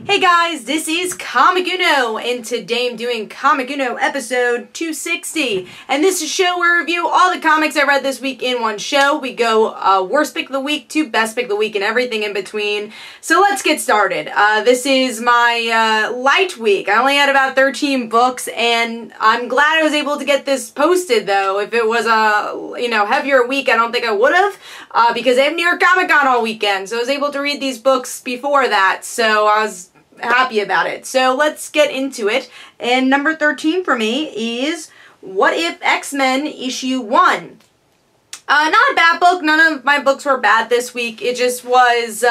Hey guys, this is Comic Uno, and today I'm doing Comic Uno episode 260. And this is a show where I review all the comics I read this week in one show. We go worst pick of the week to best pick of the week and everything in between. So let's get started. This is my light week. I only had about 13 books, and I'm glad I was able to get this posted though. If it was a heavier week, I don't think I would have, because they have New York Comic Con all weekend. So I was able to read these books before that. So I was happy about it. So let's get into it. And number 13 for me is What If X-Men issue 1. Not a bad book. None of my books were bad this week. It just was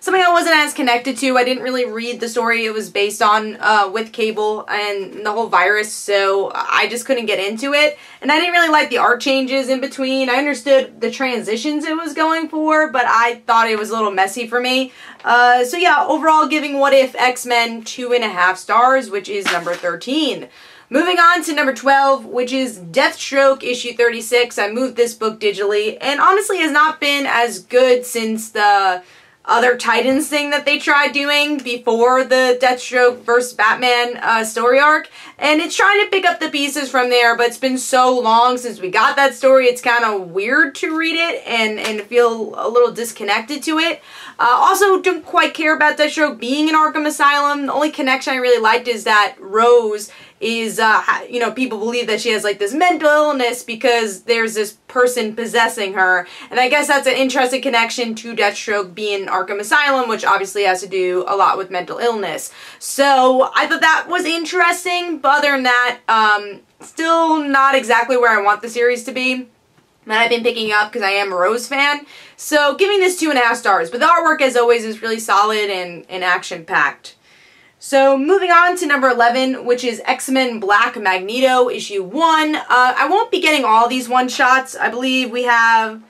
something I wasn't as connected to. I didn't really read the story it was based on with Cable and the whole virus, so I just couldn't get into it. And I didn't really like the art changes in between. I understood the transitions it was going for, but I thought it was a little messy for me. So yeah, overall giving What If X-Men 2.5 stars, which is number 13. Moving on to number 12, which is Deathstroke issue 36. I moved this book digitally, and honestly has not been as good since the other Titans thing that they tried doing before the Deathstroke vs. Batman story arc. And it's trying to pick up the pieces from there, but it's been so long since we got that story, it's kind of weird to read it and feel a little disconnected to it. Also, don't quite care about Deathstroke being in Arkham Asylum. The only connection I really liked is that Rose is, people believe that she has like this mental illness because there's this person possessing her. And I guess that's an interesting connection to Deathstroke being in Arkham Asylum, which obviously has to do a lot with mental illness. So I thought that was interesting, but other than that, still not exactly where I want the series to be. That I've been picking up because I am a Rose fan. So giving this 2.5 stars. But the artwork, as always, is really solid and action-packed. So moving on to number 11, which is X-Men Black Magneto issue 1. I won't be getting all these one-shots. I believe we have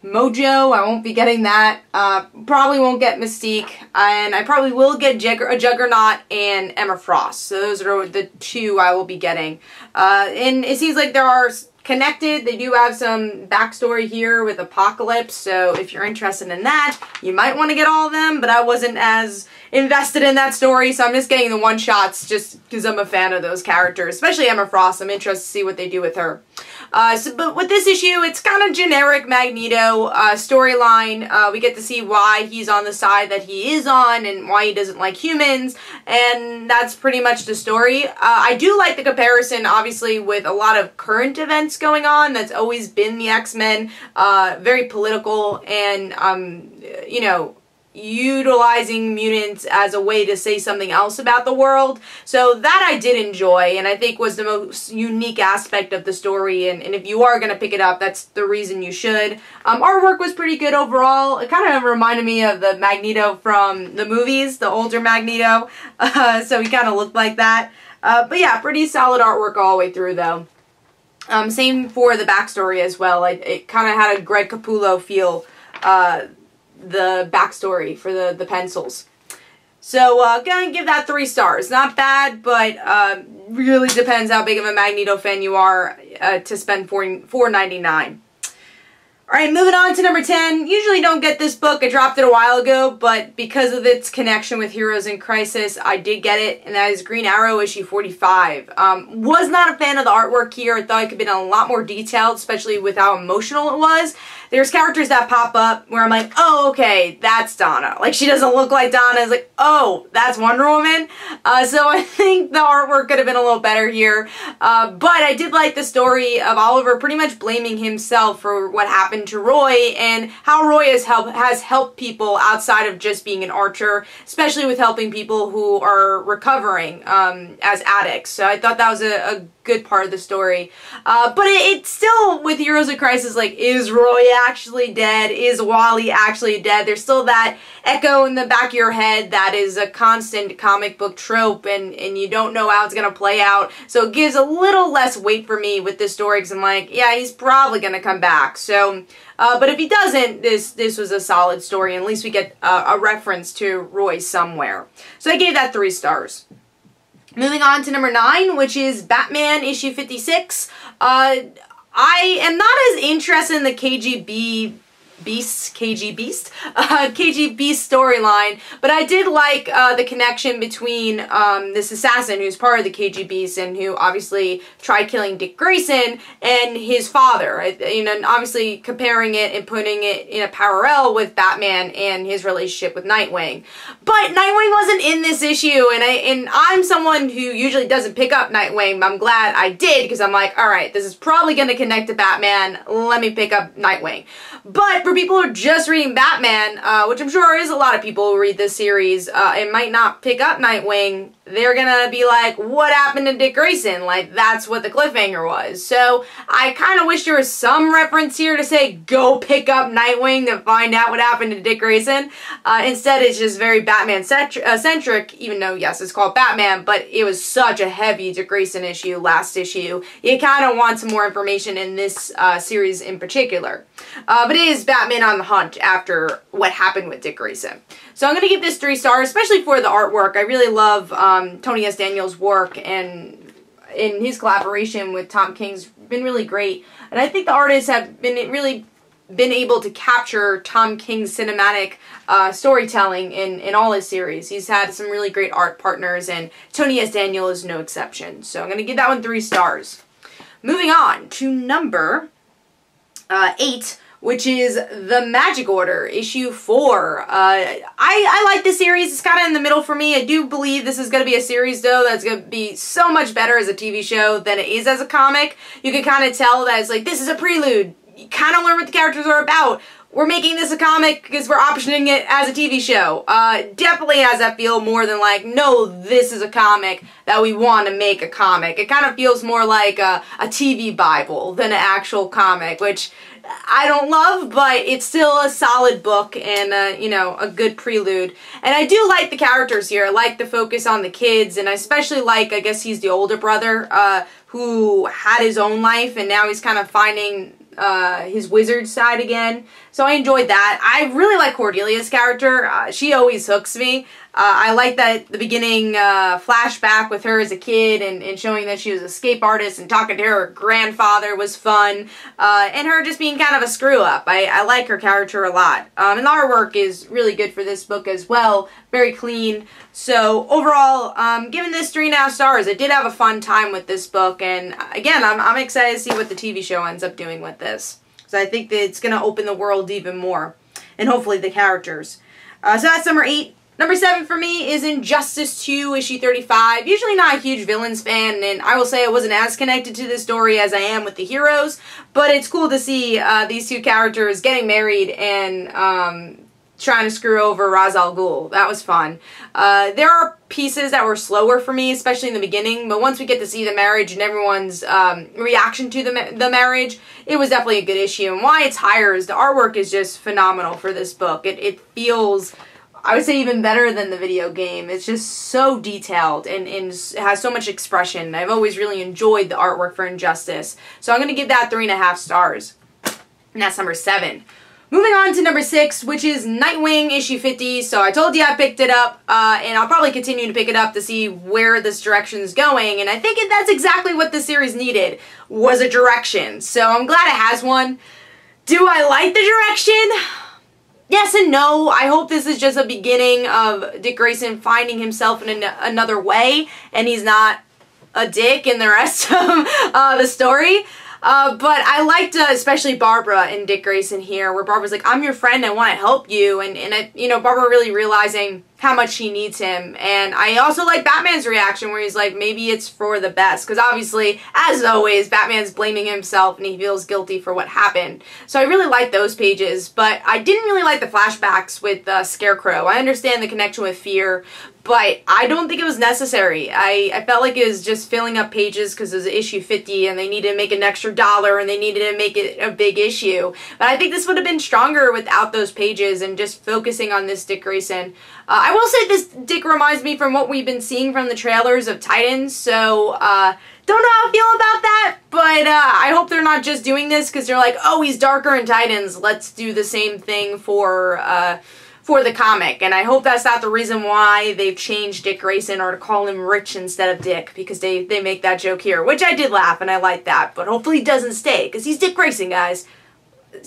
Mojo. I won't be getting that. Probably won't get Mystique. And I probably will get Juggernaut and Emma Frost. So those are the two I will be getting. And it seems like there are connected. They do have some backstory here with Apocalypse, so if you're interested in that, you might want to get all of them, but I wasn't as invested in that story, so I'm just getting the one-shots just because I'm a fan of those characters, especially Emma Frost. I'm interested to see what they do with her. But with this issue, it's kind of generic Magneto storyline. We get to see why he's on the side that he is on and why he doesn't like humans, and that's pretty much the story. I do like the comparison, obviously, with a lot of current events going on. That's always been the X-Men, very political and, utilizing mutants as a way to say something else about the world. So that I did enjoy, and I think was the most unique aspect of the story, and if you are going to pick it up, that's the reason you should. Artwork was pretty good overall. It kind of reminded me of the Magneto from the movies, the older Magneto, so he kind of looked like that. But yeah, pretty solid artwork all the way through though. Same for the backstory as well. It kind of had a Greg Capullo feel, the backstory for the pencils. So, gonna give that 3 stars. Not bad, but really depends how big of a Magneto fan you are to spend $4.99. Alright, moving on to number 10. Usually don't get this book. I dropped it a while ago, but because of its connection with Heroes in Crisis, I did get it, and that is Green Arrow issue 45. Was not a fan of the artwork here. I thought it could have been a lot more detailed, especially with how emotional it was. There's characters that pop up where I'm like, oh, okay, that's Donna. Like, she doesn't look like Donna. It's like, oh, that's Wonder Woman. So I think the artwork could have been a little better here. But I did like the story of Oliver pretty much blaming himself for what happened to Roy, and how Roy has helped people outside of just being an archer, especially with helping people who are recovering as addicts. So I thought that was a good part of the story. But it's still, with Heroes of Crisis, like, is Roy actually dead? Is Wally actually dead? There's still that echo in the back of your head that is a constant comic book trope, and you don't know how it's going to play out. So it gives a little less weight for me with this story, because I'm like, yeah, he's probably going to come back. So, but if he doesn't, this was a solid story, and at least we get a reference to Roy somewhere. So I gave that 3 stars. Moving on to number 9, which is Batman issue 56. I am not as interested in the KGB Beast, KG Beast, KG Beast storyline, but I did like the connection between this assassin who's part of the KG Beast and who obviously tried killing Dick Grayson and his father, you know, and obviously comparing it and putting it in a parallel with Batman and his relationship with Nightwing. But Nightwing wasn't in this issue, and I'm someone who usually doesn't pick up Nightwing, but I'm glad I did, because I'm like, alright, this is probably going to connect to Batman, let me pick up Nightwing. But for people who are just reading Batman, which I'm sure is a lot of people who read this series, and might not pick up Nightwing, they're gonna be like, what happened to Dick Grayson? Like, that's what the cliffhanger was. So, I kind of wish there was some reference here to say, go pick up Nightwing to find out what happened to Dick Grayson. Instead, it's just very Batman-centric, even though, yes, it's called Batman, but it was such a heavy Dick Grayson issue last issue. You kind of want some more information in this series in particular. But it is Batman on the hunt after what happened with Dick Grayson. So I'm going to give this 3 stars, especially for the artwork. I really love Tony S. Daniels' work, and in his collaboration with Tom King's been really great. And I think the artists have really been able to capture Tom King's cinematic storytelling in all his series. He's had some really great art partners, and Tony S. Daniel is no exception. So I'm going to give that one 3 stars. Moving on to number 8, which is The Magic Order, issue 4. I like this series. It's kind of in the middle for me. I do believe this is going to be a series, though, that's going to be so much better as a TV show than it is as a comic. You can kind of tell that it's like, this is a prelude. You kind of learn what the characters are about. We're making this a comic because we're optioning it as a TV show. Definitely has that feel more than like, no, this is a comic that we want to make a comic. It kind of feels more like a TV Bible than an actual comic, which I don't love, but it's still a solid book and, you know, a good prelude. And I do like the characters here. I like the focus on the kids, and I especially like, I guess he's the older brother, who had his own life, and now he's kind of finding his wizard side again. So I enjoyed that. I really like Cordelia's character. She always hooks me. I like that the beginning flashback with her as a kid and showing that she was a escape artist and talking to her grandfather was fun. And her just being kind of a screw-up. I like her character a lot. And the artwork is really good for this book as well. Very clean. So overall, giving this 3.5 stars. I did have a fun time with this book. And again, I'm excited to see what the TV show ends up doing with this. So I think that it's going to open the world even more. And hopefully the characters. So that's number 8. Number 7 for me is Injustice 2, issue 35. Usually not a huge villains fan, and I will say I wasn't as connected to this story as I am with the heroes, but it's cool to see these 2 characters getting married and trying to screw over Ra's al Ghul. That was fun. There are pieces that were slower for me, especially in the beginning, but once we get to see the marriage and everyone's reaction to the marriage, it was definitely a good issue. And why it's higher is the artwork is just phenomenal for this book. It feels, I would say, even better than the video game. It's just so detailed and has so much expression. I've always really enjoyed the artwork for Injustice. So I'm going to give that 3.5 stars. And that's number 7. Moving on to number 6, which is Nightwing, issue 50. So I told you I picked it up, and I'll probably continue to pick it up to see where this direction is going. And I think that's exactly what the series needed, was a direction. So I'm glad it has one. Do I like the direction? Yes and no. I hope this is just a beginning of Dick Grayson finding himself in another way, and he's not a dick in the rest of the story. But I liked especially Barbara and Dick Grayson here, where Barbara's like, I'm your friend, I want to help you, and you know, Barbara really realizing how much she needs him. And I also like Batman's reaction, where he's like, maybe it's for the best, because obviously, as always, Batman's blaming himself and he feels guilty for what happened. So I really like those pages, but I didn't really like the flashbacks with Scarecrow. I understand the connection with fear, but I don't think it was necessary. I felt like it was just filling up pages because it was issue 50 and they needed to make an extra $1 and they needed to make it a big issue. But I think this would have been stronger without those pages and just focusing on this Dick Grayson. I will say this Dick reminds me from what we've been seeing from the trailers of Titans, so don't know how I feel about that, but I hope they're not just doing this because they're like, oh, he's darker in Titans, let's do the same thing for the comic. And I hope that's not the reason why they've changed Dick Grayson or to call him Rich instead of Dick, because they make that joke here, which I did laugh and I like that, but hopefully it doesn't stay because he's Dick Grayson, guys.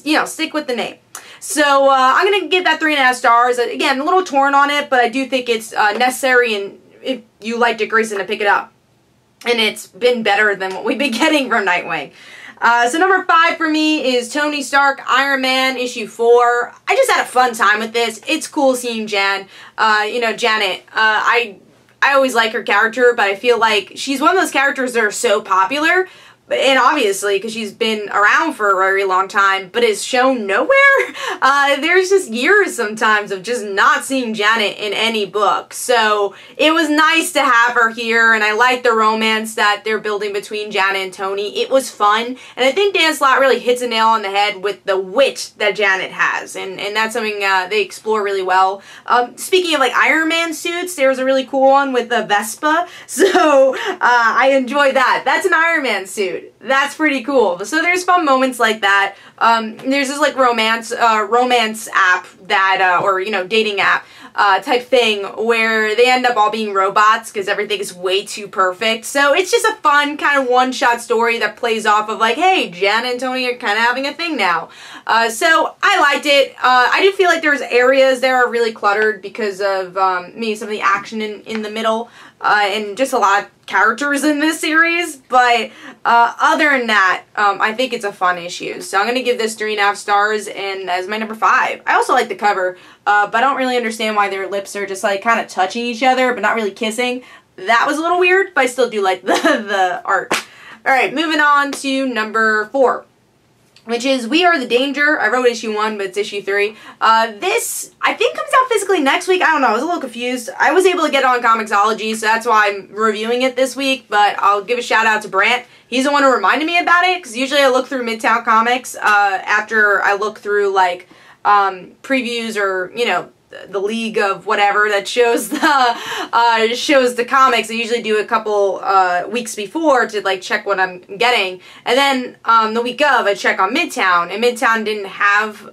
You know, stick with the name. So I'm going to give that 3.5 stars. Again, a little torn on it, but I do think it's necessary, and if you liked it, Grayson, to pick it up. And it's been better than what we've been getting from Nightwing. So number 5 for me is Tony Stark, Iron Man, issue 4. I just had a fun time with this. It's cool seeing Janet. I always like her character, but I feel like she's one of those characters that are so popular, and obviously because she's been around for a very long time, but is shown nowhere. There's just years sometimes of just not seeing Janet in any book. So it was nice to have her here, and I like the romance that they're building between Janet and Tony. It was fun, and I think Dan Slott really hits a nail on the head with the wit that Janet has, and that's something they explore really well. Speaking of like Iron Man suits, there was a really cool one with the Vespa, so I enjoyed that. That's an Iron Man suit. That's pretty cool. So there's fun moments like that. There's this like romance app that, or you know, dating app type thing where they end up all being robots because everything is way too perfect. So it's just a fun kind of one-shot story that plays off of like, hey, Jan and Tony are kind of having a thing now. So I liked it. I do feel like there's areas there are really cluttered because of maybe some of the action in the middle and just a lot of characters in this series, but other than that, I think it's a fun issue. So I'm going to give this 3.5 stars, and as my number 5. I also like the cover, but I don't really understand why their lips are just like kind of touching each other, but not really kissing. That was a little weird, but I still do like the art. Alright, moving on to number 4. Which is We Are the Danger. I wrote issue 1, but it's issue 3. This, I think, comes out physically next week. I don't know. I was a little confused. I was able to get it on Comixology, so that's why I'm reviewing it this week. But I'll give a shout out to Brant. He's the one who reminded me about it, because usually I look through Midtown Comics after I look through, like, previews or, you know, the league of whatever that shows the comics. I usually do a couple weeks before to like check what I'm getting, and then the week of I check on Midtown, and Midtown didn't have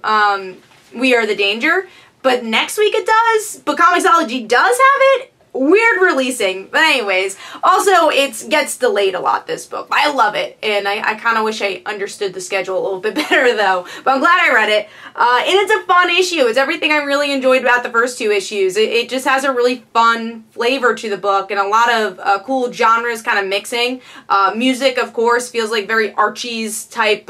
We Are the Danger, but next week it does. But Comixology does have it. Weird releasing, but anyways, also it gets delayed a lot, this book. I love it, and I kind of wish I understood the schedule a little bit better though, but I'm glad I read it, and it's a fun issue. It's everything I really enjoyed about the first 2 issues. It just has a really fun flavor to the book, and a lot of cool genres kind of mixing. Music, of course, feels like very Archie's type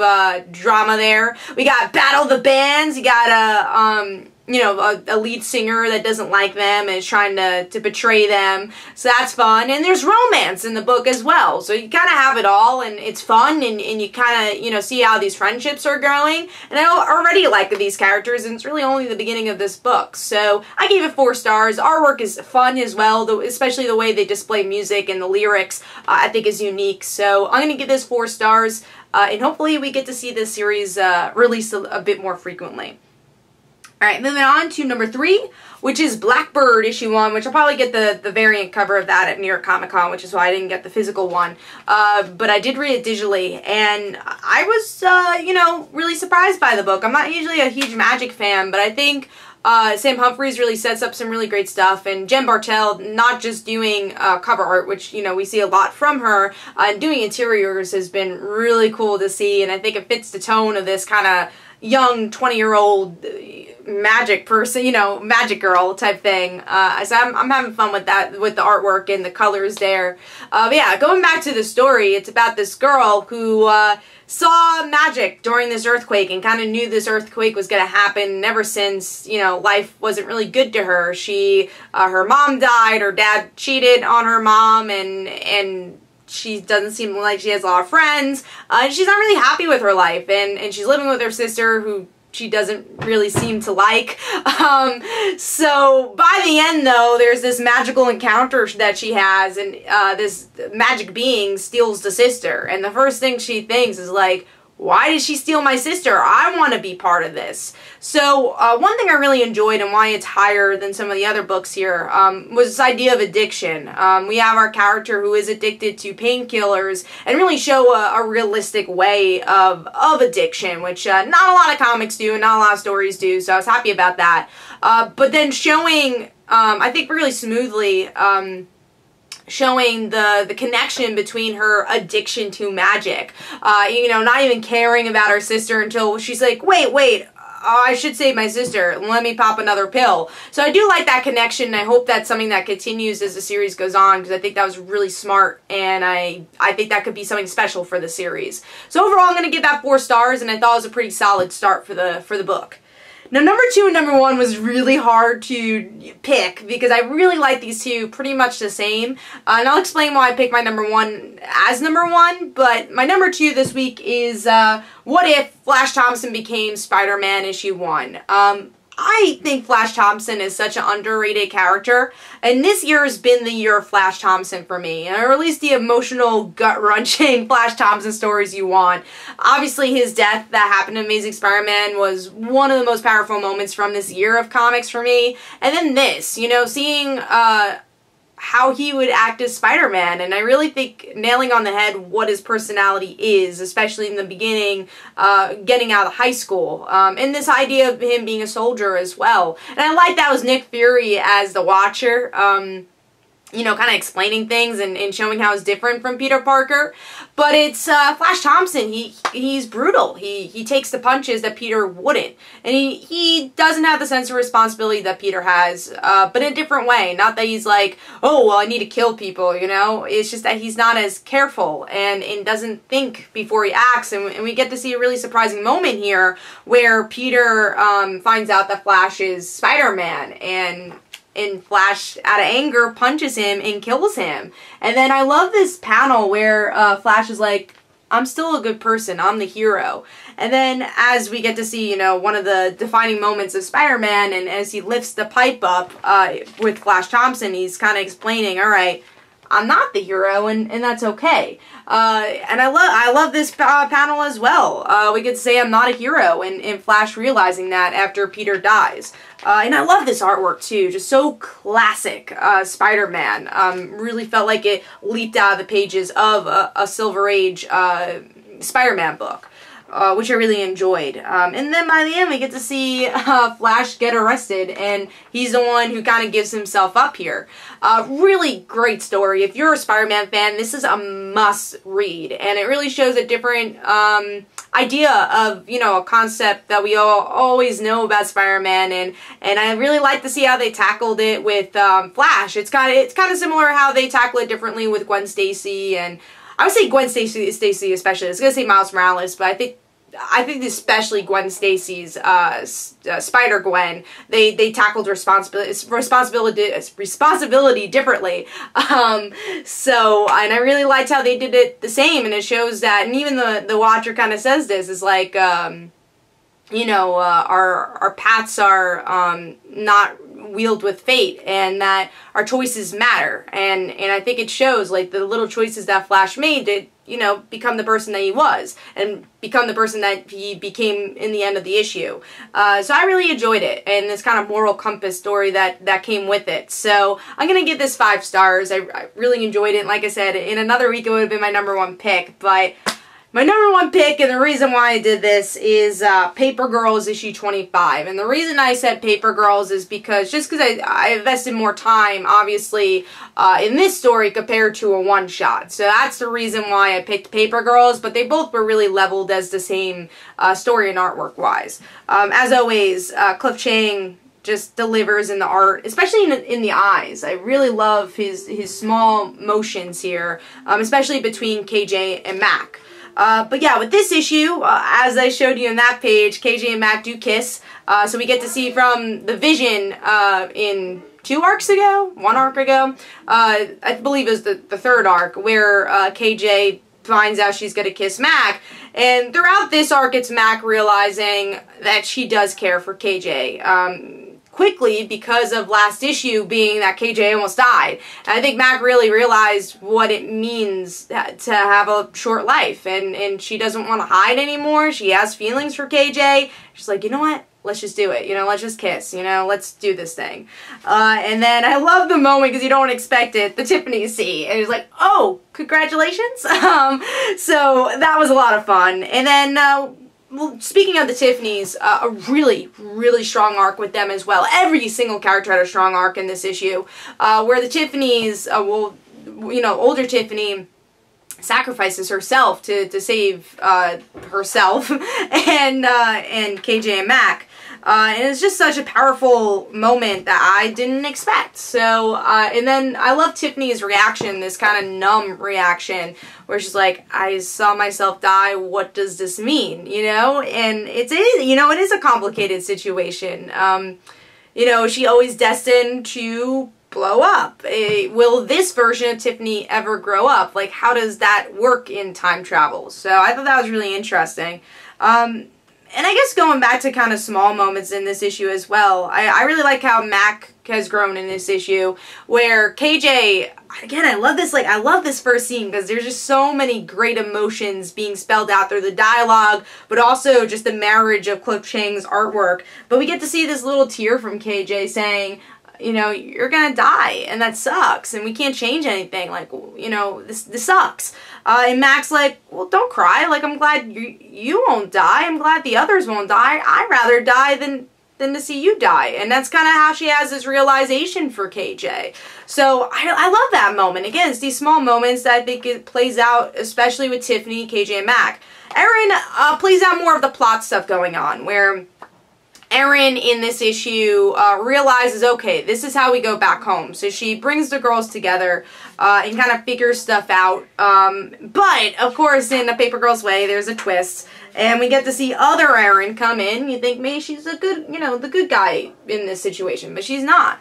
drama there. We got Battle of the Bands, you got you know, a lead singer that doesn't like them and is trying to betray them. So that's fun. And there's romance in the book as well. So you kind of have it all, and it's fun, and you kind of, you know, see how these friendships are growing. And I already like these characters, and it's really only the beginning of this book. So I gave it 4 stars. Artwork is fun as well, though, especially the way they display music and the lyrics, I think is unique. So I'm going to give this 4 stars, and hopefully we get to see this series released a bit more frequently. Alright, moving on to number 3, which is Blackbird issue 1, which I'll probably get the variant cover of that at New York Comic Con, which is why I didn't get the physical one. But I did read it digitally, and I was, you know, really surprised by the book. I'm not usually a huge Magic fan, but I think Sam Humphries really sets up some really great stuff, and Jen Bartel not just doing cover art, which, you know, we see a lot from her, doing interiors has been really cool to see, and I think it fits the tone of this kind of young 20-year-old magic person, you know, magic girl type thing. So I'm having fun with that, with the artwork and the colors there. But yeah, going back to the story, it's about this girl who saw magic during this earthquake and kind of knew this earthquake was going to happen. And ever since, you know, life wasn't really good to her. She, her mom died, her dad cheated on her mom, and she doesn't seem like she has a lot of friends, and she's not really happy with her life, and she's living with her sister, who she doesn't really seem to like. So by the end, though, there's this magical encounter that she has, and this magic being steals the sister, and the first thing she thinks is like, why did she steal my sister? I want to be part of this. So one thing I really enjoyed, and why it's higher than some of the other books here, was this idea of addiction. We have our character who is addicted to painkillers, and really show a realistic way of addiction, which not a lot of comics do, and not a lot of stories do, so I was happy about that. But then showing, I think really smoothly, showing the connection between her addiction to magic. You know, not even caring about her sister until she's like, wait, I should save my sister. Let me pop another pill. So I do like that connection, and I hope that's something that continues as the series goes on, because I think that was really smart, and I think that could be something special for the series. So overall, I'm going to give that 4 stars, and I thought it was a pretty solid start for the book. Now, number 2 and number 1 was really hard to pick because I really like these two pretty much the same. And I'll explain why I picked my number 1 as number 1. But my number 2 this week is What If Flash Thompson Became Spider-Man issue 1. I think Flash Thompson is such an underrated character, and this year has been the year of Flash Thompson for me, or at least the emotional, gut-wrenching Flash Thompson stories you want. Obviously, his death that happened in Amazing Spider-Man was one of the most powerful moments from this year of comics for me, and then this, you know, seeing how he would act as Spider-Man, and I really think nailing on the head what his personality is, especially in the beginning, getting out of high school, and this idea of him being a soldier as well. And I like that was Nick Fury as the Watcher, you know, kind of explaining things and showing how it's different from Peter Parker. But it's Flash Thompson. He's brutal. He takes the punches that Peter wouldn't. And he doesn't have the sense of responsibility that Peter has, but in a different way. Not that he's like, oh, well, I need to kill people, you know? It's just that he's not as careful and doesn't think before he acts. And we get to see a really surprising moment here where Peter finds out that Flash is Spider-Man, and Flash, out of anger, punches him and kills him. And then I love this panel where Flash is like, I'm still a good person, I'm the hero. And then as we get to see, you know, one of the defining moments of Spider-Man, and as he lifts the pipe up with Flash Thompson, he's kind of explaining, all right, I'm not the hero, and that's okay. And I love this panel as well. We get to say I'm not a hero, and Flash realizing that after Peter dies. And I love this artwork too, just so classic Spider-Man. Really felt like it leaped out of the pages of a Silver Age Spider-Man book. Which I really enjoyed. And then by the end we get to see Flash get arrested, and he's the one who kind of gives himself up here. Really great story. If you're a Spider-Man fan, this is a must-read, and it really shows a different idea of, you know, a concept that we all always know about Spider-Man, and I really like to see how they tackled it with Flash. It's kind of similar how they tackle it differently with Gwen Stacy, and I would say Gwen Stacy especially. I was going to say Miles Morales, but I think especially Gwen Stacy's Spider-Gwen, they tackled responsibility differently. So, and I really liked how they did it the same, and it shows that, and even the Watcher kind of says this, is like, you know, our paths are not wheeled with fate, and that our choices matter, and I think it shows, like, the little choices that Flash made to, you know, become the person that he was, and become the person that he became in the end of the issue. So I really enjoyed it, and this kind of moral compass story that came with it. So I'm gonna give this 5 stars. I really enjoyed it, and like I said, in another week it would have been my number 1 pick, but my number 1 pick, and the reason why I did this, is Paper Girls issue 25. And the reason I said Paper Girls is because, just because I invested more time, obviously, in this story compared to a one-shot. So that's the reason why I picked Paper Girls, but they both were really leveled as the same story and artwork-wise. As always, Cliff Chiang just delivers in the art, especially in the eyes. I really love his small motions here, especially between KJ and Mac. But yeah, with this issue, as I showed you in that page, KJ and Mac do kiss. So we get to see from the Vision in 1 arc ago, I believe it was the 3rd arc, where KJ finds out she's going to kiss Mac. And throughout this arc, it's Mac realizing that she does care for KJ. Quickly, because of last issue being that KJ almost died. And I think Mac really realized what it means to have a short life, and she doesn't want to hide anymore. She has feelings for KJ. She's like, you know what? Let's just do it. You know, let's just kiss. You know, let's do this thing. And then I love the moment, because you don't expect it, the Tiffany scene. And he's like, oh, congratulations. So that was a lot of fun. And then, well, speaking of the Tiffany's, a really, really strong arc with them as well. Every single character had a strong arc in this issue, where the Tiffany's, well, you know, older Tiffany sacrifices herself to save herself and KJ and Mac. And it's just such a powerful moment that I didn't expect. So, and then I love Tiffany's reaction, this kind of numb reaction, where she's like, I saw myself die, what does this mean, you know? And it is a complicated situation. You know, she always destined to blow up. Will this version of Tiffany ever grow up? Like, how does that work in time travel? So I thought that was really interesting. And I guess going back to kind of small moments in this issue as well, I really like how Mac has grown in this issue, where KJ, again, I love this first scene because there's just so many great emotions being spelled out through the dialogue, but also just the marriage of Cliff Chang's artwork. But we get to see this little tear from KJ saying, you know, you're gonna die, and that sucks, and we can't change anything, like, you know, this sucks. And Mac's like, well, don't cry, like, I'm glad you won't die, I'm glad the others won't die, I'd rather die than to see you die. And that's kind of how she has this realization for KJ. So I love that moment. Again, it's these small moments that I think it plays out, especially with Tiffany, KJ, and Mac. Erin plays out more of the plot stuff going on, where Erin in this issue realizes, okay, this is how we go back home. So she brings the girls together and kind of figures stuff out. But, of course, in a Paper Girls way, there's a twist. And we get to see other Erin come in. You think maybe she's a good, you know, the good guy in this situation. But she's not.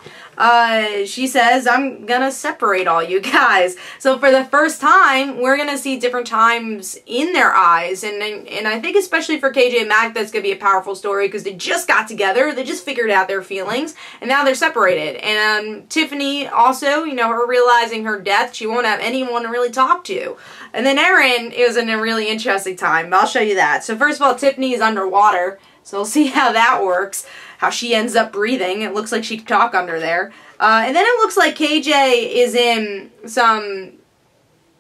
She says, I'm gonna separate all you guys. So for the first time, we're gonna see different times in their eyes. And I think especially for KJ and Mac, that's gonna be a powerful story because they just got together. They just figured out their feelings. And now they're separated. And Tiffany also, you know, her realizing her death, she won't have anyone to really talk to. And then Erin is in a really interesting time. But I'll show you that. So first of all, Tiffany is underwater. So we'll see how that works. How she ends up breathing. It looks like she could talk under there. And then it looks like KJ is in some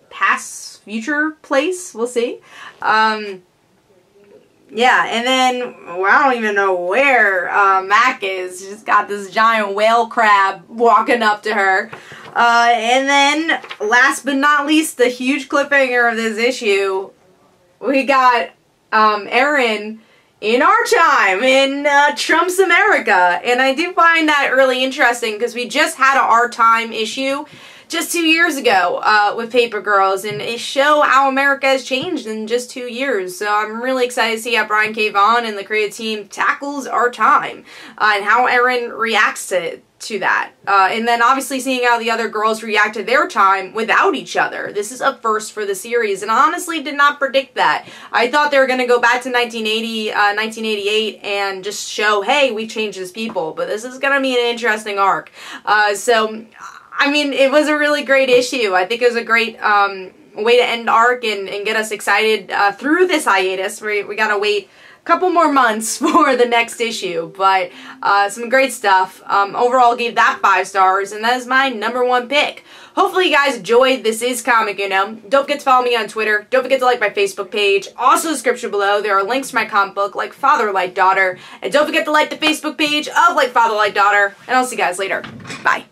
past, future place. We'll see. Yeah, and then, well, I don't even know where Mac is. She's got this giant whale crab walking up to her. And then, last but not least, the huge cliffhanger of this issue, we got Erin in our time, in Trump's America. And I do find that really interesting because we just had an Our Time issue just 2 years ago with Paper Girls, and it show how America has changed in just 2 years. So I'm really excited to see how Brian K. Vaughan and the creative team tackles Our Time and how Erin reacts to that. And then obviously seeing how the other girls react to their time without each other. This is a first for the series, and I honestly did not predict that. I thought they were going to go back to 1980, 1988 and just show, hey, we changed as people, but this is going to be an interesting arc. So, I mean, it was a really great issue. I think it was a great way to end arc and get us excited through this hiatus. We got to wait couple more months for the next issue, but some great stuff. Overall, gave that 5 stars, and that is my #1 pick. Hopefully you guys enjoyed. This is Comic Uno. Don't forget to follow me on Twitter. Don't forget to like my Facebook page. Also, description below, there are links to my comic book, Like Father, Like Daughter. And don't forget to like the Facebook page of Like Father, Like Daughter. And I'll see you guys later. Bye.